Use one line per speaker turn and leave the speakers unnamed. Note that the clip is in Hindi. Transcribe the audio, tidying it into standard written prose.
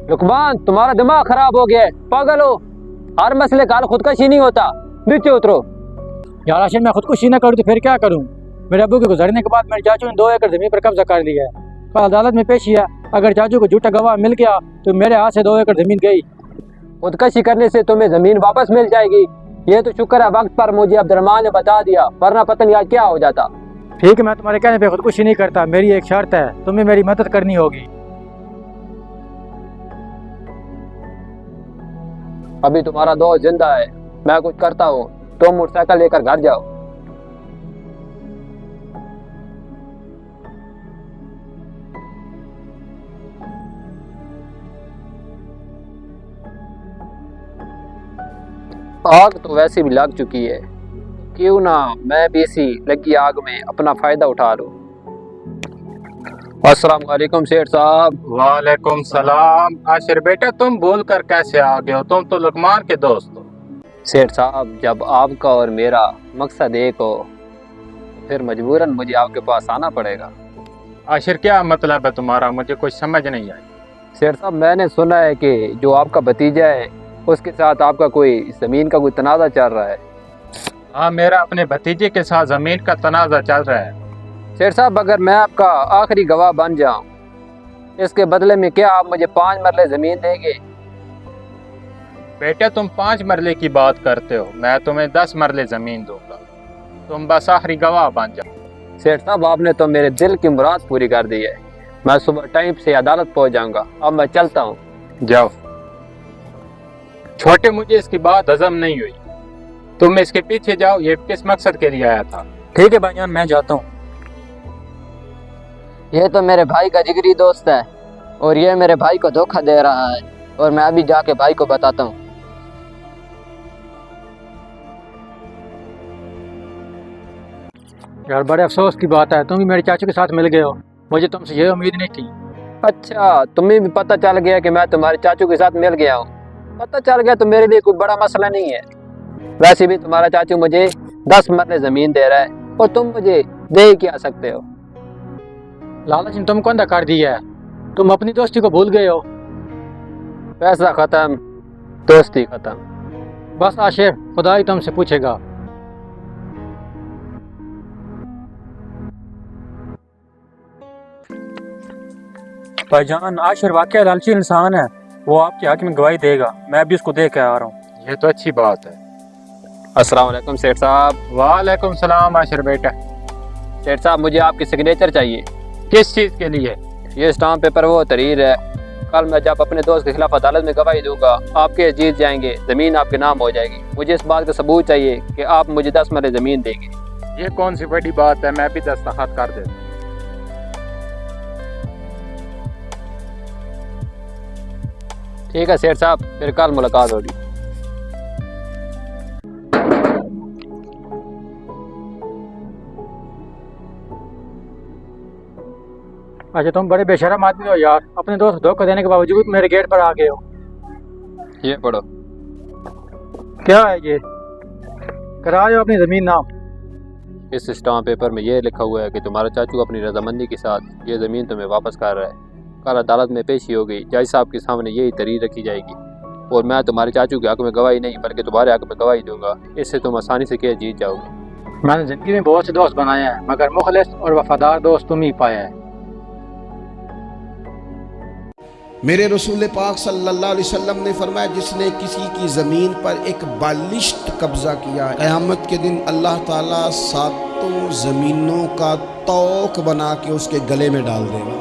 लुकमान, तुम्हारा दिमाग खराब हो गया है, पागल हो। हर मसले का हल खुदकशी नहीं होता, नीचे उतरो।
यार आशिर, मैं खुदकुशी न करूँ तो फिर क्या करूँ? मेरे अब्बू के गुजरने के बाद मेरे चाचू ने 2 एकड़ जमीन पर कब्जा कर लिया है। कल अदालत में पेशी है, अगर चाचू को झूठा गवाह मिल गया तो मेरे हाथ से 2 एकड़ जमीन गई।
खुदकशी करने से तुम्हें जमीन वापस मिल जाएगी। ये तो शुक्र है वक्त पर मुझे अब्दुर्रहमान ने बता दिया, वरना पता नहीं आज क्या हो जाता।
ठीक है, मैं तुम्हारे कहने पे खुदकुशी नहीं करता। मेरी एक शर्त है, तुम्हें मेरी मदद करनी होगी।
अभी तुम्हारा दोस्त जिंदा है, मैं कुछ करता हूँ, तुम मोटरसाइकिल लेकर घर जाओ। आग तो वैसे भी लग चुकी है, क्यों ना मैं भी इसी लगी आग में अपना फायदा उठा लूं। अस्सलाम वालेकुम सेठ साहब।
वालेकुम सलाम। आशिर बेटा, तुम भूल कर कैसे आ गए हो? तुम तो लुकमान के दोस्त हो।
सेठ साहब, जब आपका और मेरा मकसद एक हो तो फिर मजबूरन मुझे आपके पास आना पड़ेगा।
आशिर, क्या मतलब है तुम्हारा? मुझे कुछ समझ नहीं आई।
सेठ साहब, मैंने सुना है कि जो आपका भतीजा है उसके साथ आपका कोई ज़मीन का कोई तनाज़ा चल रहा है।
हाँ, मेरा अपने भतीजे के साथ जमीन का तनाज़ा चल रहा है।
सेठ साहब, अगर मैं आपका आखिरी गवाह बन जाऊं, इसके बदले में क्या आप मुझे 5 मरले ज़मीन देंगे?
बेटा, तुम 5 मरले की बात करते हो, मैं तुम्हें 10 मरले जमीन दूंगा। तुम बस आखिरी गवाह बन जाओ।
सेठ साहब, आपने तो मेरे दिल की मुराद पूरी कर दी है। मैं सुबह टाइम से अदालत पहुंच जाऊंगा। अब मैं चलता हूँ।
जाओ। छोटे, मुझे इसकी बात हजम नहीं हुई। तुम इसके पीछे जाओ। ये किस मकसद के लिए आया था?
ठीक है भाईजान, मैं जाता हूँ।
ये तो मेरे भाई का जिगरी दोस्त है और ये मेरे भाई को धोखा दे रहा है, और मैं अभी जाके भाई को बताता हूँ।
यार, बड़े अफसोस की बात है, तुम भी मेरे चाचू के साथ मिल गए हो। मुझे तुमसे ये उम्मीद नहीं थी।
अच्छा, तुम्हें भी पता चल गया कि मैं तुम्हारे चाचू के साथ मिल गया हूँ? पता चल गया तो मेरे लिए कोई बड़ा मसला नहीं है। वैसे भी तुम्हारा चाचू मुझे 10 मरले जमीन दे रहा है और तुम मुझे दे ही क्या सकते हो।
लालच ने तुमको अंधा कर दिया है, तुम अपनी दोस्ती को भूल गए हो।
पैसा खत्म, दोस्ती खत्म।
बस आशिर, खुदा ही तुमसे पूछेगा। भाईजान, आशिर वाकई लालची इंसान है, वो आपके हक में गवाही देगा। मैं भी उसको देख के आ रहा हूँ।
ये तो अच्छी बात है।
अस्सलाम वालेकुम सेठ साहब।
वालेकुम सलाम। आशिर बेटा,
सेठ साहब, मुझे आपकी सिग्नेचर चाहिए।
किस चीज़ के लिए?
ये स्टाम्प पेपर वो तहरीर है। कल मैं जब अपने दोस्त के खिलाफ अदालत में गवाही दूंगा, आपके जीत जाएंगे, जमीन आपके नाम हो जाएगी। मुझे इस बात का सबूत चाहिए कि आप मुझे 10 मरले जमीन देंगे।
ये कौन सी बड़ी बात है? मैं भी दस्तखत कर देता हूँ।
ठीक है सेठ साहब, फिर कल मुलाकात होगी।
अच्छा, तुम बड़े बेशरम आदमी हो यार, अपने दोस्त को धोखा देने के बावजूद मेरे गेट पर आ गए हो।
ये पढ़ो।
क्या है ये? करा दो अपनी जमीन नाम।
इस स्टाम्प पेपर में ये लिखा हुआ है कि तुम्हारा चाचू अपनी रजामंदी के साथ ये ज़मीन तुम्हें वापस कर रहा है। कल अदालत में पेशी हो गई, जज साहब के सामने यही तहरीर रखी जाएगी और मैं तुम्हारे चाचू के हक में गवाही नहीं बल्कि तुम्हारे हक में गवाही दूंगा। इससे तुम आसानी से केस जीत जाओगे।
मैंने जिंदगी में बहुत से दोस्त बनाए हैं, मगर मुखलिस और वफादार दोस्त तुम ही पाया है।
मेरे रसूल पाक सल्लल्लाहु अलैहि वसल्लम ने फरमाया, जिसने किसी की ज़मीन पर एक बालिश्त कब्जा किया, क़यामत के दिन अल्लाह ताला 7 ज़मीनों का तौक बना के उसके गले में डाल देगा।